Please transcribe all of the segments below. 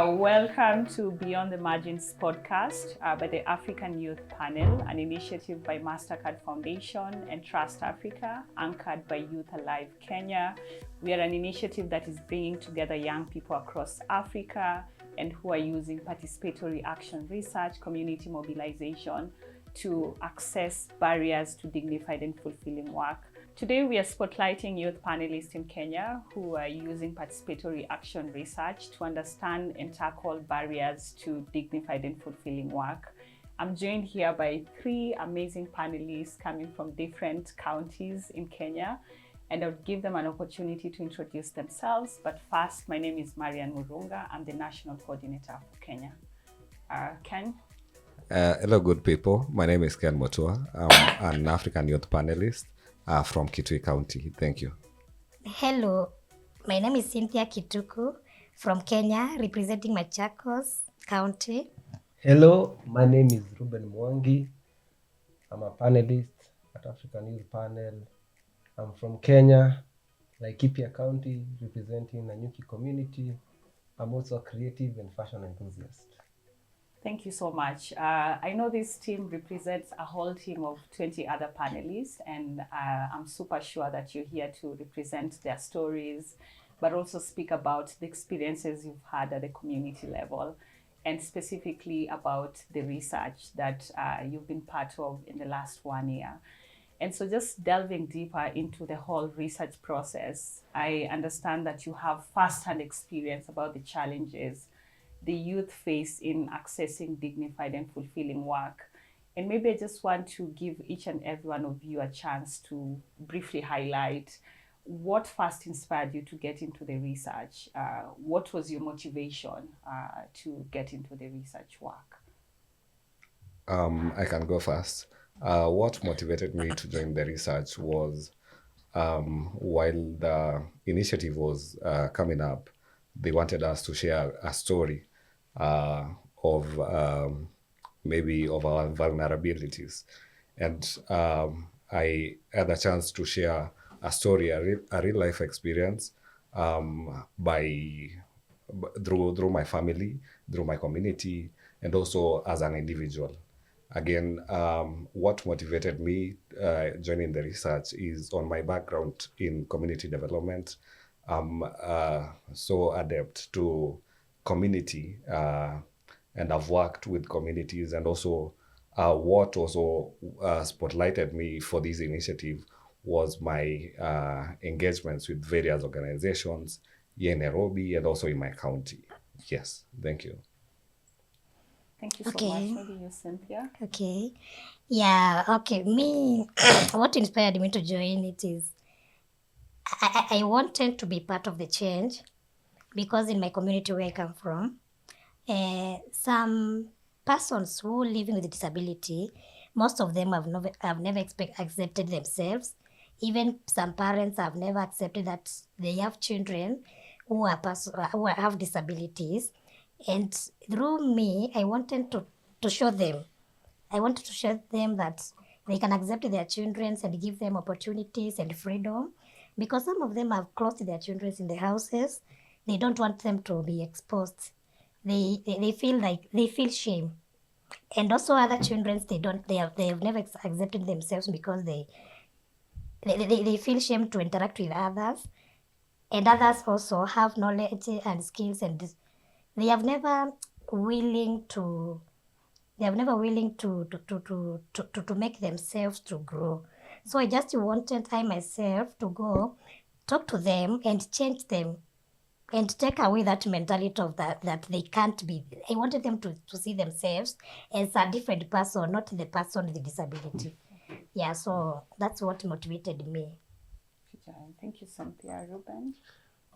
Welcome to Beyond the Margins podcast by the African Youth Panel, an initiative by MasterCard Foundation and Trust Africa, anchored by Youth Alive Kenya. We are an initiative that is bringing together young people across Africa and who are using participatory action research, community mobilization to access barriers to dignified and fulfilling work. Today, we are spotlighting youth panelists in Kenya who are using participatory action research to understand and tackle barriers to dignified and fulfilling work. I'm joined here by three amazing panelists coming from different counties in Kenya, and I'll give them an opportunity to introduce themselves. But first, my name is Marian Murunga. I'm the National Coordinator for Kenya. Ken? Hello, good people. My name is Ken Motua. I'm an African youth panelist from Kitui County. Thank you. Hello, my name is Cynthia Kituku from Kenya, representing Machakos County. Hello, my name is Ruben Mwangi. I'm a panelist at African Youth Panel. I'm from Kenya, Laikipia County, representing Nanyuki community. I'm also a creative and fashion enthusiast. Thank you so much. I know this team represents a whole team of 20 other panelists, and I'm super sure that you're here to represent their stories, but also speak about the experiences you've had at the community level, and specifically about the research that you've been part of in the last 1 year. And so just delving deeper into the whole research process, I understand that you have first-hand experience about the challenges the youth face in accessing dignified and fulfilling work. And maybe I just want to give each and every one of you a chance to briefly highlight what first inspired you to get into the research. What was your motivation to get into the research work? I can go first. What motivated me to join the research was while the initiative was coming up, they wanted us to share a story of maybe of our vulnerabilities. And I had a chance to share a story, a real life experience through my family, through my community, and also as an individual. Again, what motivated me joining the research is on my background in community development. I'm so adept to community and I've worked with communities, and also what also spotlighted me for this initiative was my engagements with various organizations here in Nairobi and also in my county. Yes, thank you. Thank you so much. Maybe you, Cynthia. Okay. Yeah, okay. Me, what inspired me to join it is I wanted to be part of the change because in my community where I come from, some persons who are living with a disability, most of them have never accepted themselves. Even some parents have never accepted that they have children who have disabilities. And through me, I wanted to show them. I wanted to show them that they can accept their children and give them opportunities and freedom, because some of them have closed their children in the houses. They don't want them to be exposed. They feel shame. And also other children, they have never accepted themselves because they feel shame to interact with others. And others also have knowledge and skills, and they have never willing to make themselves to grow. So I just wanted I myself to go talk to them and change them and take away that mentality of that they can't be. I wanted them to see themselves as a different person, not the person with disability. Yeah, so that's what motivated me. Thank you, Cynthia. Ruben?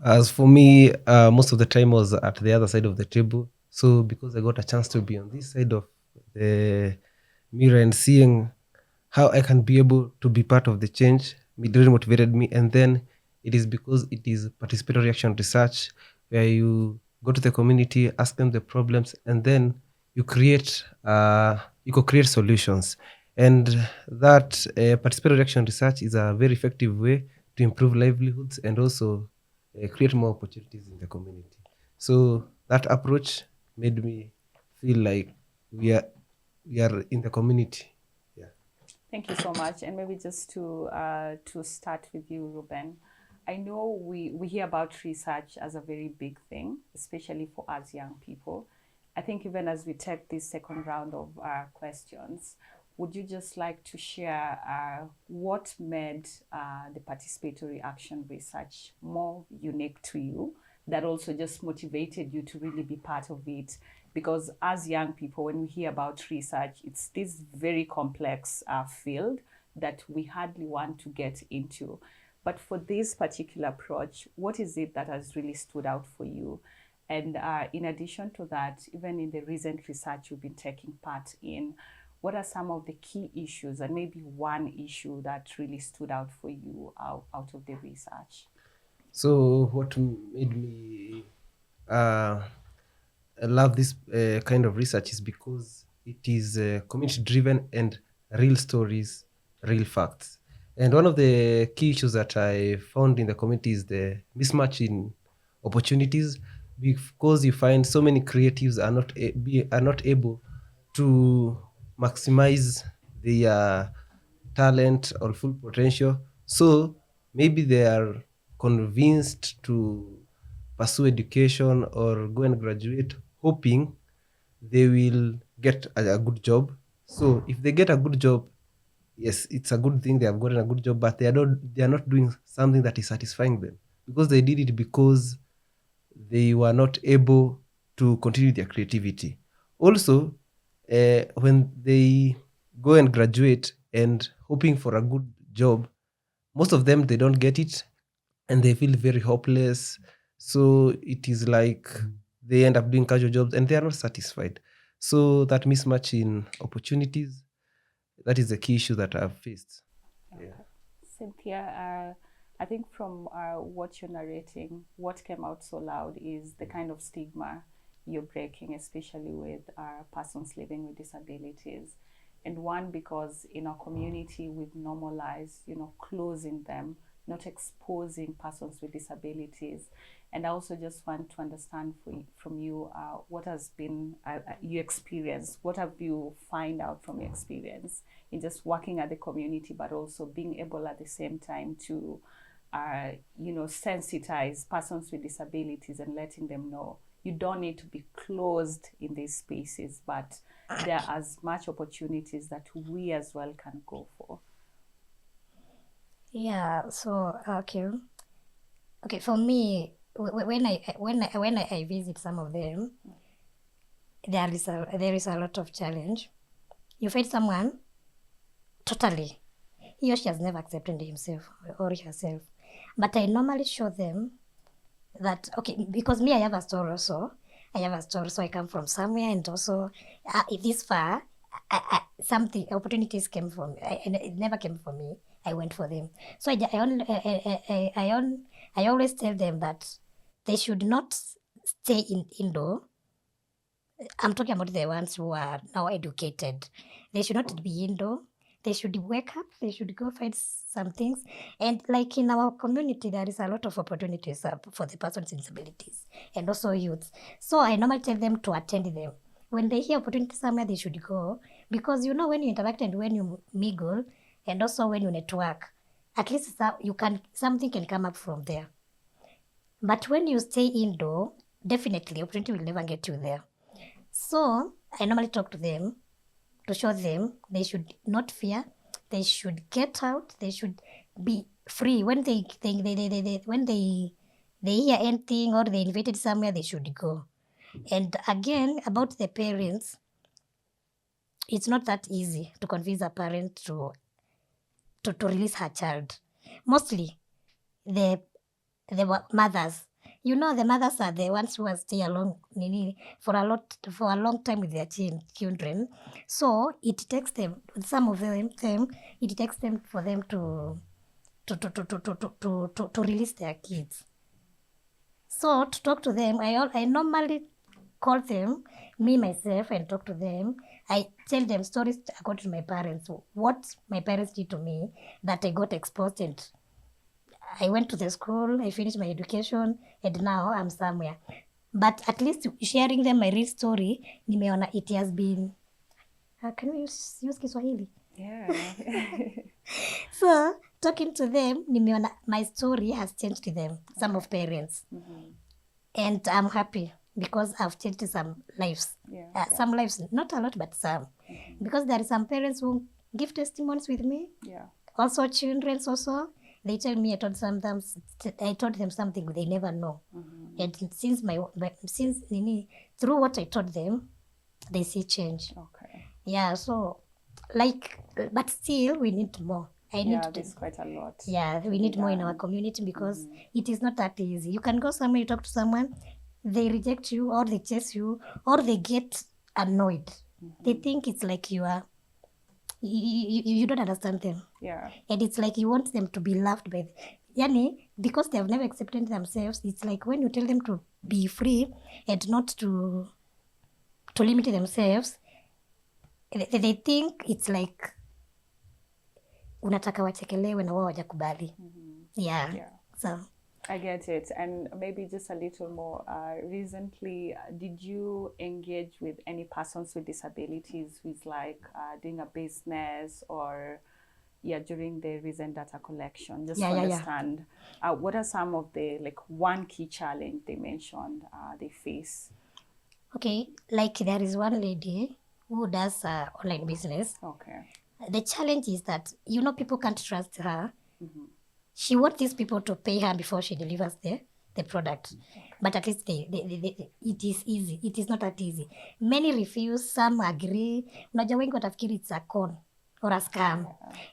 As for me, most of the time I was at the other side of the table. So because I got a chance to be on this side of the mirror and seeing how I can be able to be part of the change, it really motivated me. And then it is because it is participatory action research where you go to the community, ask them the problems, and then you co-create solutions. And that participatory action research is a very effective way to improve livelihoods and also create more opportunities in the community. So that approach made me feel like we are in the community. Yeah. Thank you so much. And maybe just to start with you, Ruben, I know we hear about research as a very big thing, especially for us young people. I think even as we take this second round of questions, would you just like to share what made the participatory action research more unique to you, that also just motivated you to really be part of it? Because as young people, when we hear about research, it's this very complex field that we hardly want to get into. But for this particular approach, what is it that has really stood out for you? And in addition to that, even in the recent research you've been taking part in, what are some of the key issues and maybe one issue that really stood out for you out of the research? So what made me love this kind of research is because it is community driven and real stories, real facts. And one of the key issues that I found in the community is the mismatch in opportunities, because you find so many creatives are not able to maximize their talent or full potential. So maybe they are convinced to pursue education or go and graduate, hoping they will get a good job. So if they get a good job, yes, it's a good thing they have gotten a good job, but they are not doing something that is satisfying them, because they did it because they were not able to continue their creativity. Also, when they go and graduate and hoping for a good job, most of them they don't get it, and they feel very hopeless. So it is like they end up doing casual jobs and they are not satisfied. So that mismatch in opportunities, that is the key issue that I've faced. Okay. Cynthia, I think from what you're narrating, what came out so loud is the kind of stigma you're breaking, especially with persons living with disabilities. And one, because in our community, we've normalized, closing them, not exposing persons with disabilities. And I also just want to understand from you what has been your experience. What have you find out from your experience in just working at the community, but also being able at the same time to, sensitize persons with disabilities and letting them know you don't need to be closed in these spaces, but there are as much opportunities that we as well can go for. Yeah, so okay. For me, when I visit some of them, there is a lot of challenge. You find someone totally, he or she has never accepted himself or herself, but I normally show them that, okay, because me, I have a story also. I have a story, so I come from somewhere, and also this far, something opportunities came from me, and it never came for me. I went for them. So I always tell them that they should not stay indoor. I'm talking about the ones who are now educated. They should not be indoor. They should wake up. They should go find some things. And like in our community, there is a lot of opportunities for the persons with disabilities and also youths. So I normally tell them to attend them. When they hear opportunity somewhere, they should go, because when you interact and when you mingle, and also when you network, at least something can come up from there. But when you stay indoor, definitely opportunity will never get you there. So I normally talk to them to show them they should not fear. They should get out. They should be free. When they hear anything or they invited somewhere, they should go. And again, about the parents, it's not that easy to convince a parent to release her child. Mostly the mothers. The mothers are the ones who will stay along for a long time with their children. So it takes them, some of them, it takes them for them to release their kids. So to talk to them, I normally call them, me myself, and talk to them. I tell them stories according to my parents, what my parents did to me, that I got exposed, and I went to the school, I finished my education, and now I'm somewhere. But at least sharing them my real story, nimeona it has been, can we use Kiswahili? Yeah. So talking to them, nimeona my story has changed them, some of parents. And I'm happy because I've changed some lives. Yeah, Some lives, not a lot, but some. Because there are some parents who give testimonies with me. Yeah. Also children also. They tell me I told them something they never know. And since through what I taught them, they see change. Okay. Yeah, so but still we need more. There's quite a lot. Yeah, we need more in our community because it is not that easy. You can go somewhere, you talk to someone, they reject you or they chase you or they get annoyed. They think it's like you don't understand them. Yeah. And it's like you want them to be loved by because they have never accepted themselves. It's like when you tell them to be free and not to limit themselves, they think it's like unataka wachekelewe na wao wajakubali. Yeah. So I get it. And maybe just a little more recently, did you engage with any persons with disabilities with like doing a business or during the recent data collection, just to understand what are some of the like one key challenge they mentioned they face? Okay, like there is one lady who does online business. Okay. The challenge is that people can't trust her. She wants these people to pay her before she delivers the product. But at least it is easy. It is not that easy. Many refuse, some agree. Unajua wengi watafikiri it's a con or a scam.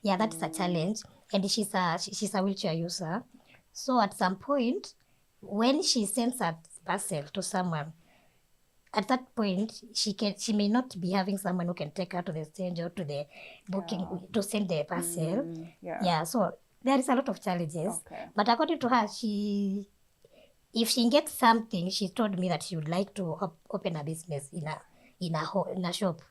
Yeah, that is a challenge. And she's a wheelchair user. So at some point, when she sends a parcel to someone, at that point, she may not be having someone who can take her to the stage or to the booking to send the parcel. Yeah, so there is a lot of challenges. Okay. But according to her, if she gets something, she told me that she would like to open a business in a shop.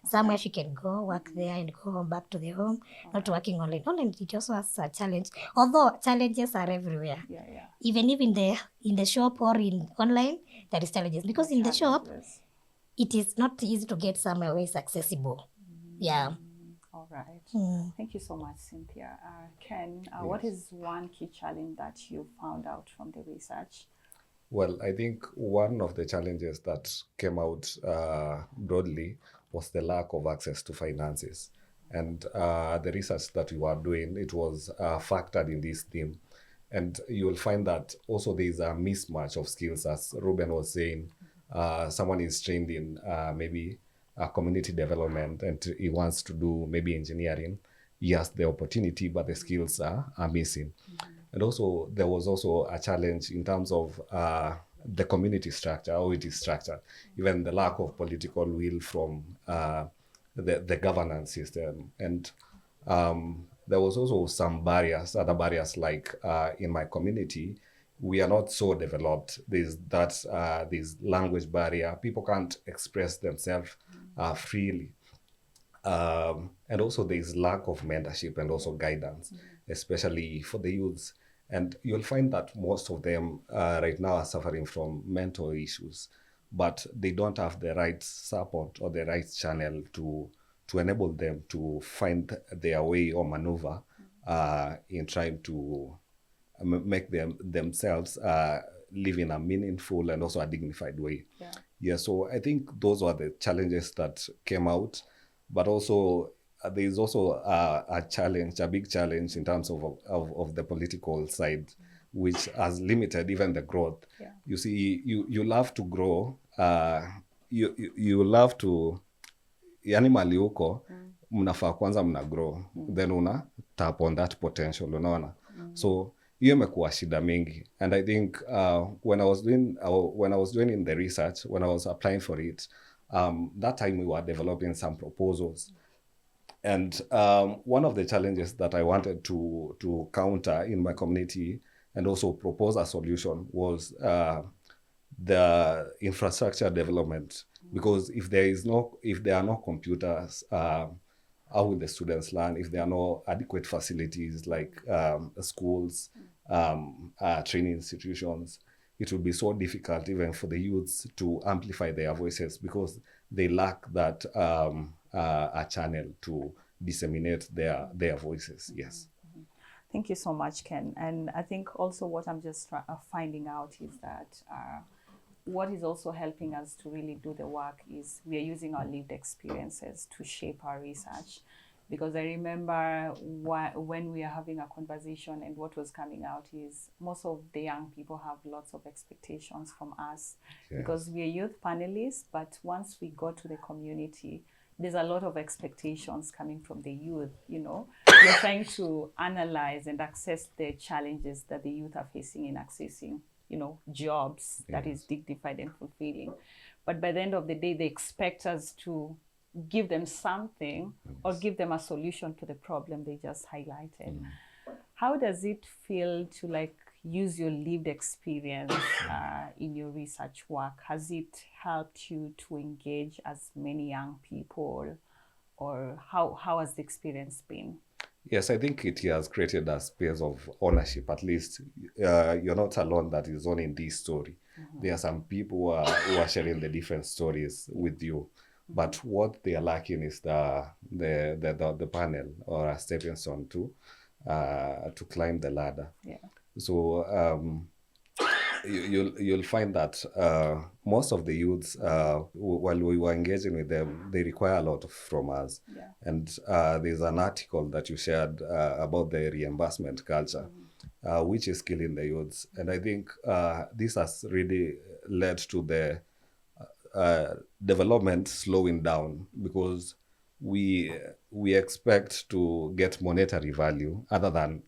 Somewhere she can go work there and go home back to the home, not working online. Online it also has a challenge. Although challenges are everywhere. Yeah. Even if in the shop or in online, there is challenges. Because in the shop, it is not easy to get somewhere where it's accessible. Yeah. All right. Thank you so much, Cynthia. Ken, what is one key challenge that you found out from the research? Well, I think one of the challenges that came out broadly was the lack of access to finances. And the research that we were doing, it was factored in this theme. And you will find that also there is a mismatch of skills, as Ruben was saying. Someone is trained in maybe community development and he wants to do maybe engineering. He has the opportunity, but the skills are missing. And also, there was also a challenge in terms of the community structure, how it is structured, even the lack of political will from the governance system. And there was also some barriers, other barriers like in my community, we are not so developed. There's language barrier. People can't express themselves freely. And also there's lack of mentorship and also guidance, especially for the youths. And you'll find that most of them right now are suffering from mental issues, but they don't have the right support or the right channel to enable them to find their way or maneuver in trying to make themselves live in a meaningful and also a dignified way. Yeah, so I think those were the challenges that came out, but also there is also a big challenge in terms of the political side, which has limited even the growth. You see, you love to grow, you love to, yani mali huko, mnafaa kwanza mna grow, then una tap on that potential, unaona. So hiyo imekuwa shida mingi. And I think when I was doing in the research, when I was applying for it, that time we were developing some proposals. And one of the challenges that I wanted to counter in my community and also propose a solution was the infrastructure development. Because if there are no computers, how will the students learn? If there are no adequate facilities like schools, training institutions, it will be so difficult even for the youths to amplify their voices because they lack that a channel to disseminate their voices. Yes. Thank you so much, Ken. And I think also what I'm just finding out is that what is also helping us to really do the work is we are using our lived experiences to shape our research. Because I remember when we are having a conversation and what was coming out is most of the young people have lots of expectations from us. Yes. Because we are youth panelists, but once we go to the community, there's a lot of expectations coming from the youth, you know. We're trying to analyze and assess the challenges that the youth are facing in accessing, you know, jobs that is dignified and fulfilling. But by the end of the day, they expect us to give them something or give them a solution to the problem they just highlighted. How does it feel to like use your lived experience in your research work? Has it helped you to engage as many young people, or how has the experience been? Yes, I think it has created a space of ownership. At least you're not alone that is owning this story. There are some people who are sharing the different stories with you. But what they are lacking is the panel or a stepping stone to climb the ladder. Yeah. So you'll find that most of the youths, while we were engaging with them, they require a lot from us. Yeah. And there's an article that you shared about the reimbursement culture, which is killing the youths. And I think this has really led to the development slowing down because we expect to get monetary value other than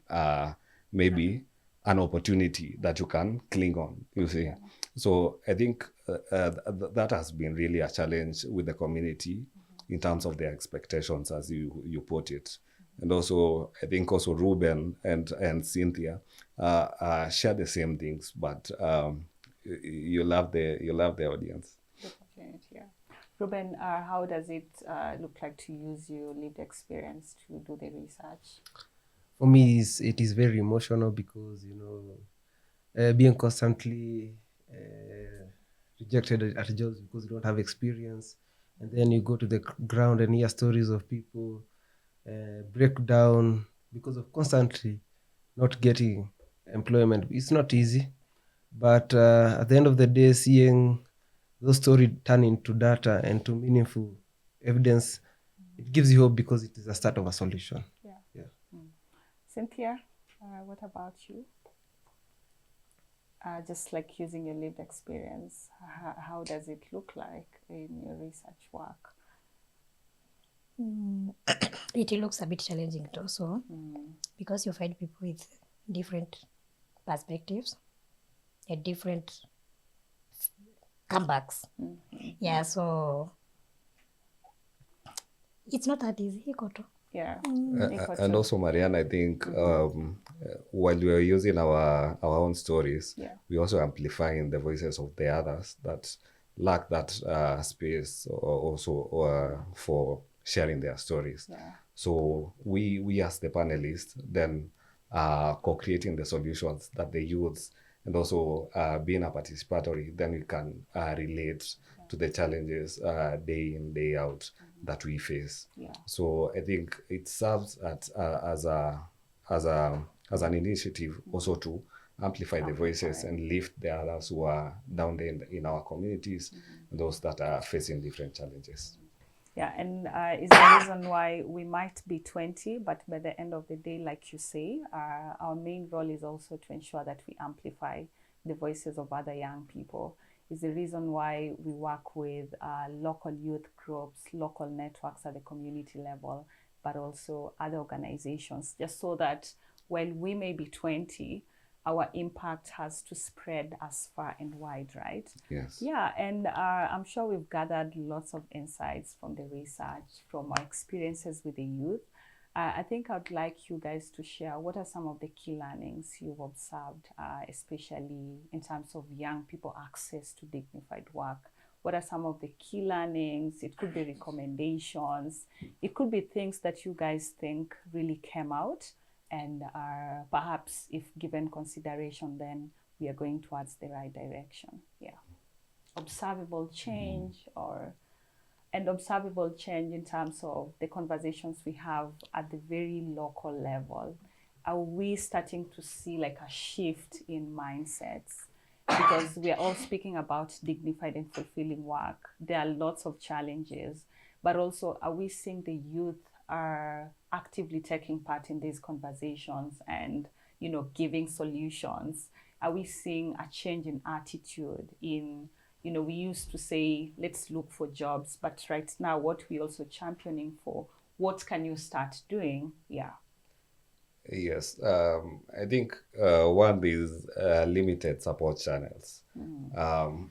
maybe an opportunity that you can cling on, you see. So I think that has been really a challenge with the community in terms of their expectations, as you put it. And also, I think also Ruben and Cynthia share the same things, but you love the audience. Yeah. Ruben, how does it look like to use your lived experience to do the research? For me, it is very emotional because, being constantly rejected at jobs because you don't have experience, and then you go to the ground and hear stories of people break down because of constantly not getting employment. It's not easy, but at the end of the day, seeing those stories turn into data and to meaningful evidence, it gives you hope because it is a start of a solution. Yeah. Cynthia, what about you? Just like using your lived experience, how does it look like in your research work? It looks a bit challenging also because you find people with different perspectives and different comebacks. Yeah, so it's not that easy, Koto. Yeah. And also, Marianne, I think while we are using our own stories, we also amplifying the voices of the others that lack that space also for sharing their stories. Yeah. So we as the panelists then co-creating the solutions that the youths and also being a participatory, then we can relate to the challenges day in, day out that we face. Yeah. So I think it serves as an initiative also to amplify the voices and lift the others who are down there in our communities, those that are facing different challenges. Yeah, and is the reason why we might be 20, but by the end of the day, like you say, our main role is also to ensure that we amplify the voices of other young people. Is the reason why we work with local youth groups, local networks at the community level, but also other organizations, just so that while we may be 20, our impact has to spread as far and wide, right? Yes. Yeah, and I'm sure we've gathered lots of insights from the research, from our experiences with the youth. I think I'd like you guys to share what are some of the key learnings you've observed, especially in terms of young people access to dignified work. What are some of the key learnings? It could be recommendations. It could be things that you guys think really came out and perhaps if given consideration, then we are going towards the right direction. Yeah. Observable change and observable change in terms of the conversations we have at the very local level. Are we starting to see like a shift in mindsets? Because we are all speaking about dignified and fulfilling work. There are lots of challenges, but also are we seeing the youth are actively taking part in these conversations and, you know, giving solutions? Are we seeing a change in attitude in, you know, we used to say, let's look for jobs, but right now what we're also championing for, what can you start doing? Yeah. Yes, I think one is limited support channels.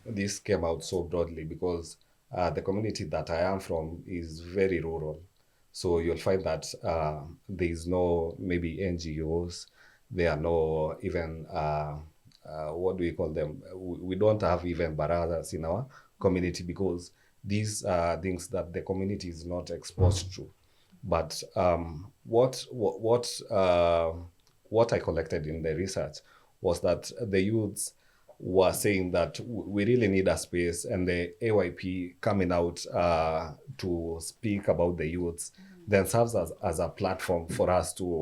This came out so broadly because the community that I am from is very rural. So you'll find that there is no maybe NGOs, there are no even, what do we call them? We don't have even barazas in our community because these are things that the community is not exposed to. But what I collected in the research was that the youths were saying that we really need a space, and the AYP coming out to speak about the youths then serves as a platform for us to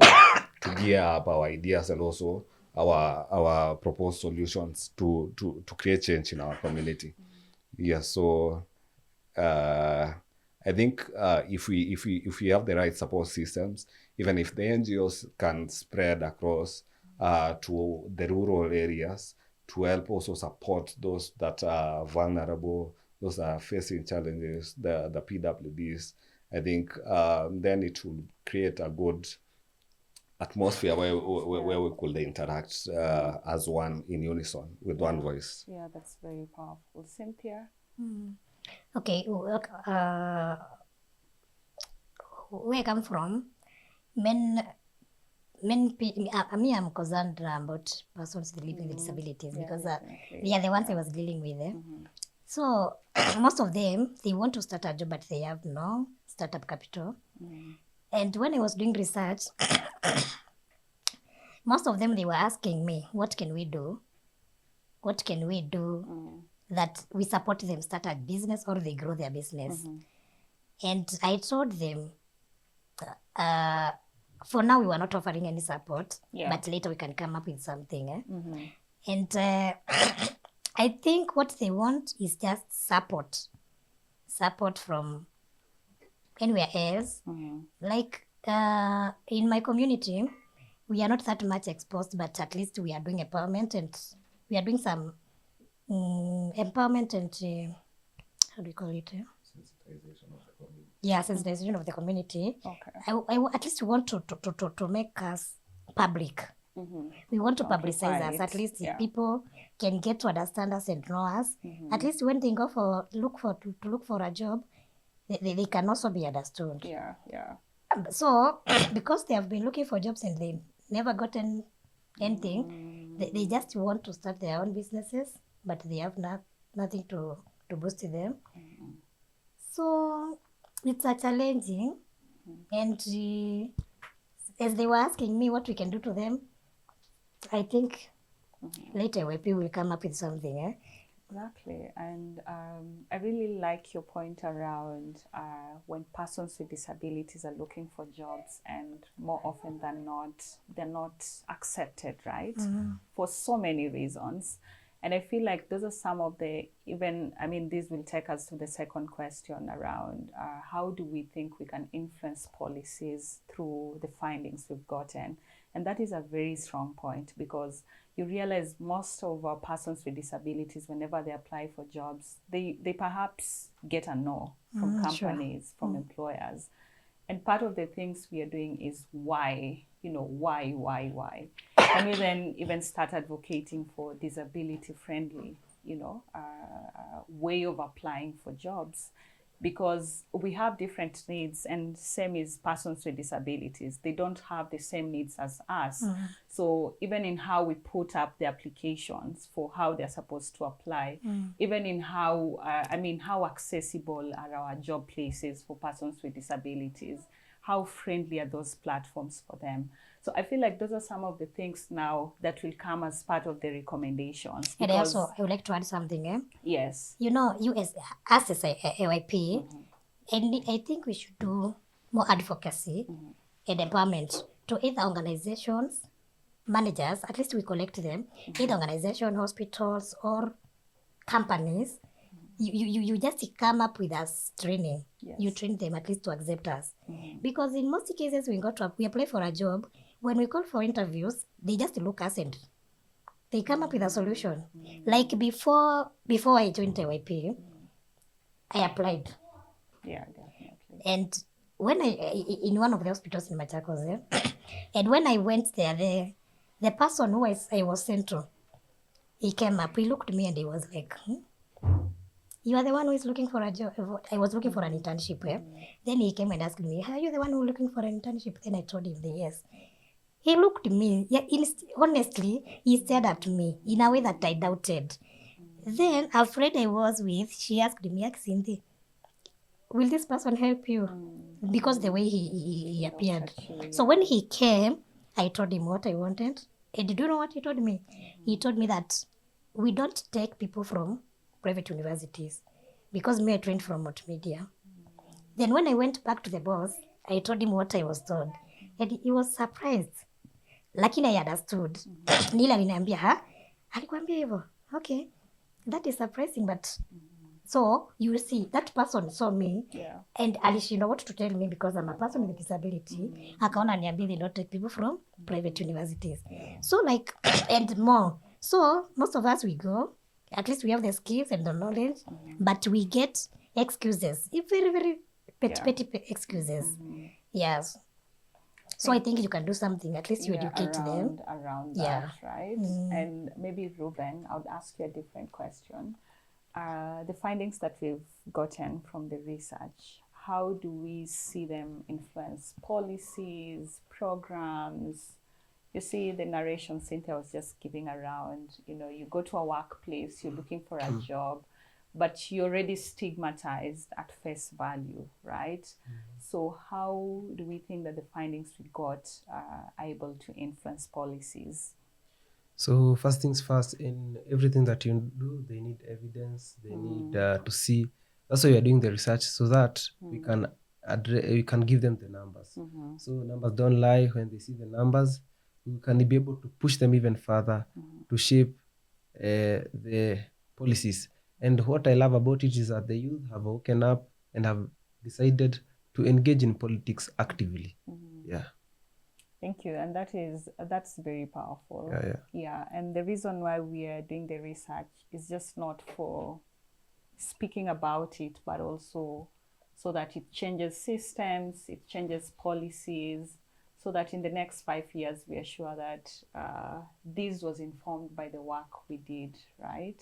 gear up our ideas and also our proposed solutions to create change in our community. Yes, so I think if we have the right support systems, even if the NGOs can spread across to the rural areas to help also support those that are vulnerable, those are facing challenges, the PWDs, I think then it will create a good atmosphere where we could interact as one in unison with one voice. Yeah, that's very powerful. Cynthia? Okay, where I come from, me, I'm concerned about persons living with disabilities because they are the ones I was dealing with. So most of them, they want to start a job, but they have no startup capital. And when I was doing research, most of them, they were asking me, what can we do? What can we do that we support them start a business or they grow their business? And I told them, for now we were not offering any support, but later we can come up with something. And I think what they want is just support from anywhere else. Like in my community, we are not that much exposed, but at least we are doing empowerment, and we are doing some empowerment and how do you call it? Sensitization of the community. Yeah, sensitization of the community. Okay. I at least want to make us public. We want to publicize us. At least people can get to understand us and know us. At least when they go to look for a job, they can also be understood. Yeah, yeah. So because they have been looking for jobs and they never gotten anything, they just want to start their own businesses, but they have nothing to boost them. So it's a challenging, and as they were asking me what we can do to them, I think later people will come up with something. Exactly. And I really like your point around when persons with disabilities are looking for jobs, and more often than not, they're not accepted, right? For so many reasons. And I feel like those are some of the, this will take us to the second question around how do we think we can influence policies through the findings we've gotten? And that is a very strong point, because you realize most of our persons with disabilities, whenever they apply for jobs, they perhaps get a no from companies, from employers. And part of the things we are doing is why? And we then even start advocating for disability-friendly, way of applying for jobs, because we have different needs, and same is persons with disabilities. They don't have the same needs as us. So even in how we put up the applications for how they're supposed to apply, even in how, how accessible are our job places for persons with disabilities, how friendly are those platforms for them? So I feel like those are some of the things now that will come as part of the recommendations. And also, I would like to add something. Yes. You know, you as AYP, and I think we should do more advocacy and empowerment to either organizations, managers, at least we collect them, either organization, hospitals, or companies. You just come up with us training. Yes. You train them at least to accept us. Because in most cases, we apply for a job. When we call for interviews, they just look us and they come up with a solution. Like before I joined YP, I applied. Yeah, definitely. And when in one of the hospitals in Machakos, and when I went there, the person who I was sent to, he came up, he looked at me and he was like, you are the one who is looking for a job. I was looking for an internship. Then he came and asked me, are you the one who is looking for an internship? Then I told him, yes. He looked at me. Yeah, honestly, he stared at me in a way that I doubted. Then, a friend I was with, she asked me, Cynthia, will this person help you? Because the way he appeared. So when he came, I told him what I wanted. And do you know what he told me? He told me that we don't take people from private universities because me I trained from multimedia. Then when I went back to the boss, I told him what I was told. And he was surprised. Lakini I understood. Nila aliniambia, alikwambia hivyo. Okay, that is surprising, but so you see, that person saw me and alishindwa what to tell me because I'm a person with a disability. Akaona niambia they don't take people from private universities. So like, and more. So most of us, we go, at least we have the skills and the knowledge, but we get excuses, very, very petty excuses. Yes. So I think you can do something, at least you educate them. Around that, right? And maybe Ruben, I would ask you a different question. The findings that we've gotten from the research, how do we see them influence policies, programs? You see the narration Cynthia was just giving around, you go to a workplace, you're looking for a job, but you're already stigmatized at face value, right? So how do we think that the findings we got are able to influence policies? So first things first, in everything that you do, they need evidence. They need to see. That's why we are doing the research so that we can give them the numbers. So numbers don't lie. When they see the numbers, we can be able to push them even further to shape the policies. And what I love about it is that the youth have woken up and have decided to engage in politics actively. Yeah. Thank you. And that's very powerful. Yeah. And the reason why we are doing the research is just not for speaking about it, but also so that it changes systems, it changes policies, so that in the next 5 years, we are sure that this was informed by the work we did, right?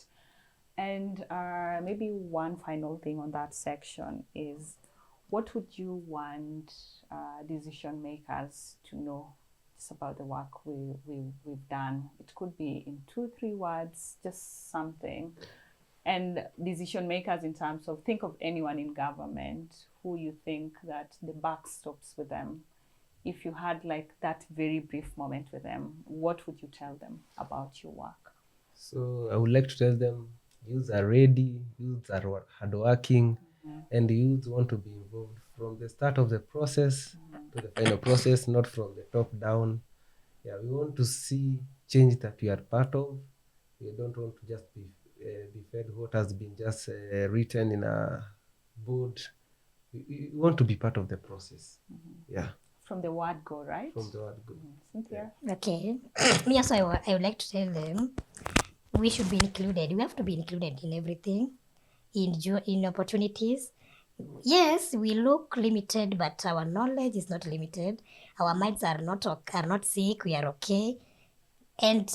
And maybe one final thing on that section is, what would you want decision makers to know just about the work we've done? It could be in 2-3 words, just something. And decision makers in terms of, think of anyone in government who you think that the buck stops with them. If you had like that very brief moment with them, what would you tell them about your work? So I would like to tell them, youths are ready, youths are hardworking, and the youths want to be involved from the start of the process to the final process, not from the top down. Yeah, we want to see change that we are part of. We don't want to just be fed what has been just written in a board. We want to be part of the process. Yeah. From the word go, right? From the word go. Cynthia? Okay. Me also, I would like to tell them we should be included. We have to be included in everything, in opportunities. Yes, we look limited, but our knowledge is not limited. Our minds are not sick. We are okay, and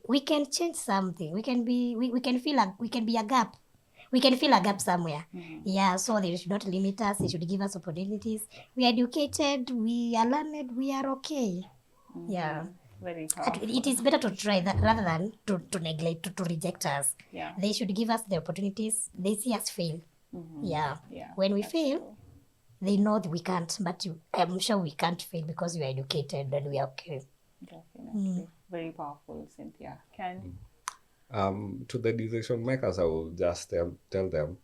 we can change something. We can be a gap. We can fill a gap somewhere. Yeah, so they should not limit us. They should give us opportunities. We are educated. We are learned. We are okay. Yeah. Very powerful. It is better to try that rather than to neglect, to reject us. Yeah. They should give us the opportunities. They see us fail. Yeah. When we fail, they know that we can't, but I'm sure we can't fail because we are educated and we are okay. Definitely. Very powerful, Cynthia. Ken? To the decision makers, I will just tell them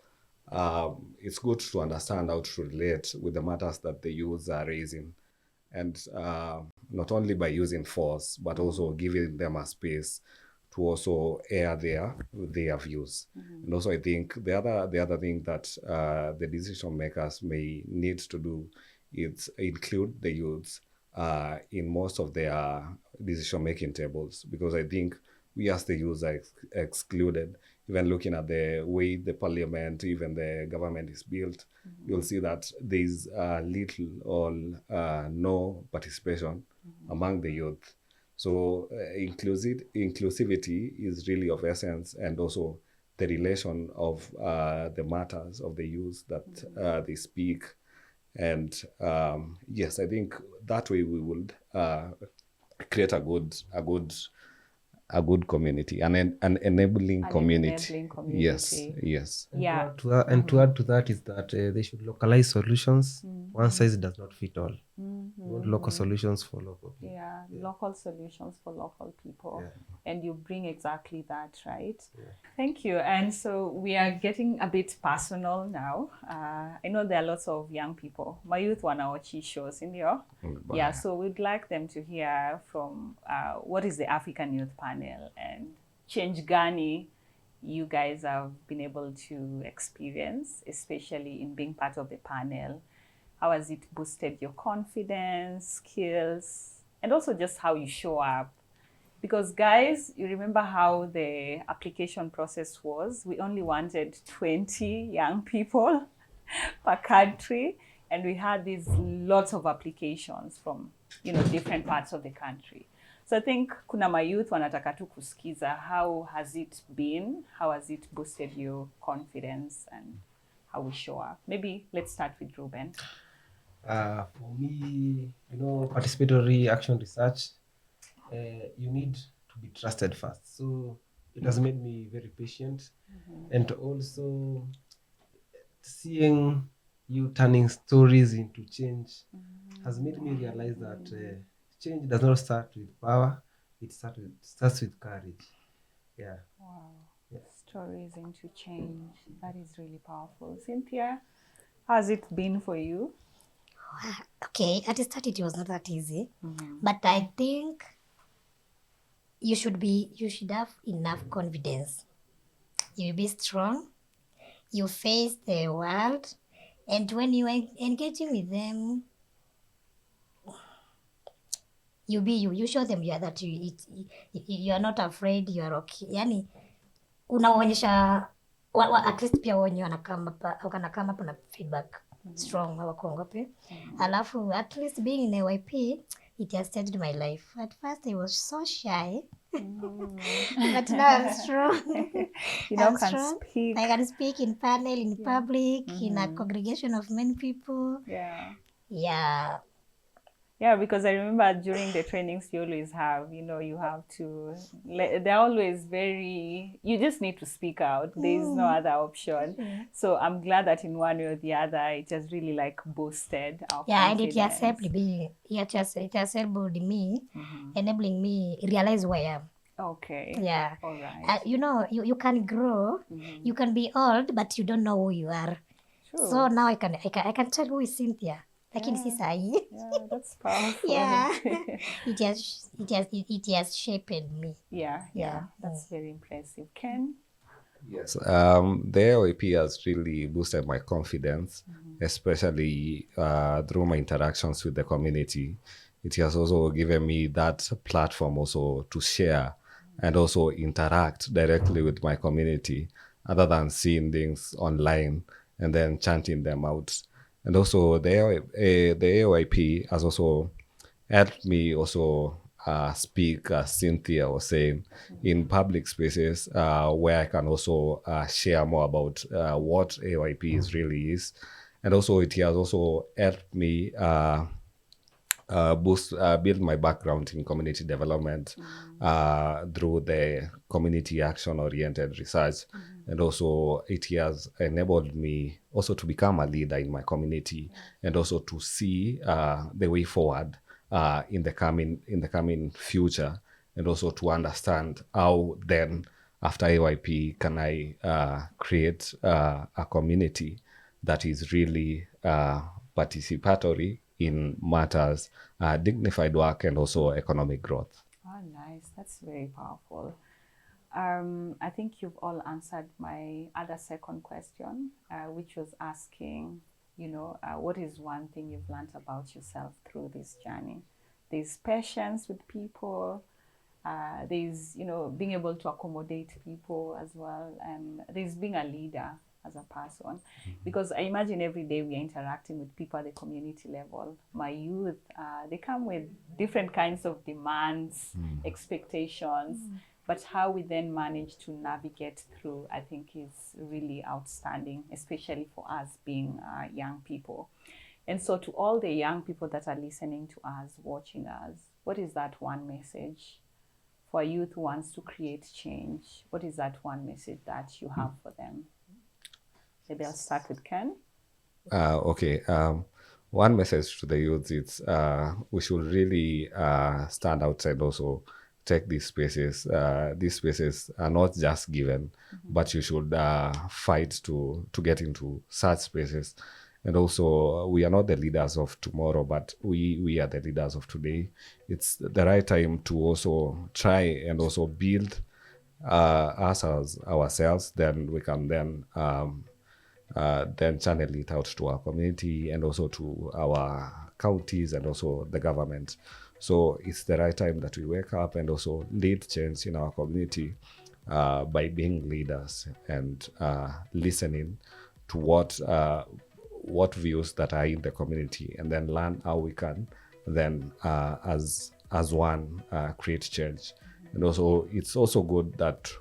it's good to understand how to relate with the matters that the youths are raising. And not only by using force, but also giving them a space to also air their views. And also, I think the other thing that the decision makers may need to do is include the youths in most of their decision making tables, because I think we as the youths are excluded. Even looking at the way the parliament, even the government is built, you'll see that there's little or no participation among the youth. So inclusivity is really of essence, and also the relation of the matters of the youth that they speak. And yes, I think that way we would create a good community, an enabling community. enabling community. Yes. Yeah. To add to that is that they should localize solutions. One size does not fit all. We want local solutions for local people. Yeah, local solutions for local people. Yeah. And you bring exactly that, right? Yeah. Thank you. And so we are getting a bit personal now. I know there are lots of young people. My youth wanaochi shows in here. Yeah, so we'd like them to hear from what is the African Youth Panel and change gani you guys have been able to experience, especially in being part of the panel. How has it boosted your confidence, skills, and also just how you show up? Because guys, you remember how the application process was? We only wanted 20 young people per country, and we had these lots of applications from different parts of the country. So I think kuna mayouth wanataka tu kusikiza, how has it been? How has it boosted your confidence and how we show up? Maybe let's start with Ruben. For me, participatory action research, you need to be trusted first. So it has made me very patient. And also seeing you turning stories into change has made me realize that change does not start with power, it starts with courage. Yeah. Wow. Yeah. Stories into change. That is really powerful. Cynthia, how has it been for you? Okay, at the start it was not that easy, but I think you should have enough confidence. You be strong, you face the world, and when you are engaging with them, you be you. You show them that you are not afraid, you are okay. Yani unaonyesha at least pia wenye wanakama hapa na feedback strong hawakuogope. Alafu at least being in AYP, it has changed my life. At first I was so shy. But now I'm strong. Can speak. I can speak in panel, in public, in a congregation of many people. Yeah, because I remember during the trainings you always have, you have to, they're always you just need to speak out. There's no other option. Yeah. So I'm glad that in one way or the other, it has really boosted our confidence. And it has helped me, it has helped me, enabling me realize who I am. Okay. Yeah. All right. You can grow, you can be old, but you don't know who you are. True. So now I can tell who is Cynthia. Yeah, that's powerful. Yeah. It has shaped me. Yeah. That's very impressive. Ken? Yes. The AOP has really boosted my confidence, especially through my interactions with the community. It has also given me that platform also to share and also interact directly with my community, other than seeing things online and then chanting them out. And also the AOIP has also helped me also speak, as Cynthia was saying, in public spaces where I can also share more about what AOIP really is. And also it has also helped me build my background in community development through the community action-oriented research. And also it has enabled me also to become a leader in my community, and also to see the way forward in the coming future, and also to understand how then after AYP can I create a community that is really participatory in matters, dignified work, and also economic growth. Oh, nice. That's very powerful. I think you've all answered my other second question, which was asking, what is one thing you've learned about yourself through this journey? There's patience with people. There's, being able to accommodate people as well. And there's being a leader as a person. Because I imagine every day we are interacting with people at the community level. My youth, they come with different kinds of demands, expectations. But how we then manage to navigate through, I think, is really outstanding, especially for us being young people. And so to all the young people that are listening to us, watching us, what is that one message for a youth who wants to create change? What is that one message that you have for them? Maybe I'll start with Ken. Okay. One message to the youth is we should really stand outside, also take these spaces. These spaces are not just given, but you should fight to get into such spaces. And also, we are not the leaders of tomorrow, but we are the leaders of today. It's the right time to also try and also build us as ourselves. Then we can then channel it out to our community and also to our counties and also the government. So it's the right time that we wake up and also lead change in our community by being leaders and listening to what views that are in the community, and then learn how we can then as one create change. And also it's also good that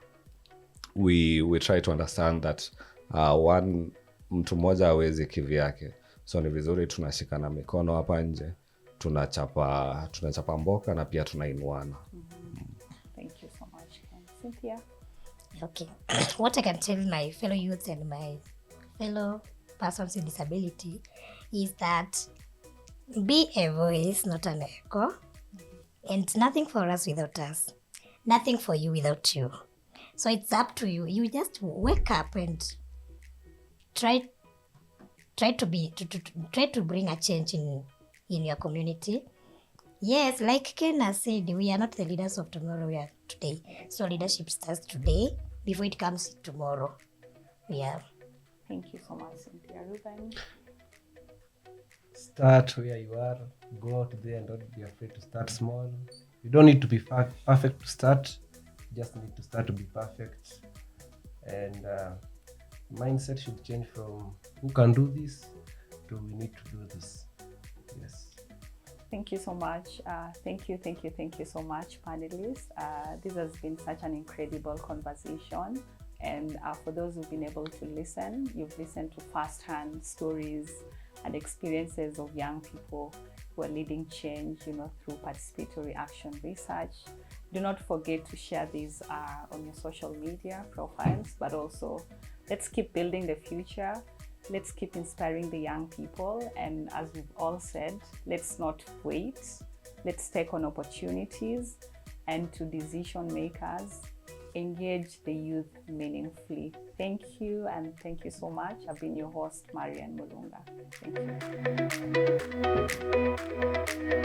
we try to understand that one mtu mmoja hawezi kivyake, so ni vizuri tunashikana mikono hapa nje, tunachapa mboka na pia tunainuana. Thank you so much, Ken. Cynthia? Okay. What I can tell my fellow youths and my fellow persons with disability is that be a voice, not an echo. And nothing for us without us. Nothing for you without you. So it's up to you. You just wake up and try to bring a change in your community. Yes, like Ken has said, we are not the leaders of tomorrow, we are today. So leadership starts today before it comes tomorrow. Yeah. Thank you so much, Cynthia. Ruben? Start where you are, go out there and don't be afraid to start small. You don't need to be perfect to start, you just need to start to be perfect. And mindset should change from who can do this to we need to do this. Yes. Thank you so much. Thank you so much, panelists. This has been such an incredible conversation. And for those who've been able to listen, you've listened to first-hand stories and experiences of young people who are leading change, through participatory action research. Do not forget to share these on your social media profiles, but also let's keep building the future. Let's keep inspiring the young people. And as we've all said, let's not wait. Let's take on opportunities, and to decision makers, engage the youth meaningfully. Thank you, and thank you so much. I've been your host, Marianne Mulunga.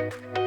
Thank you.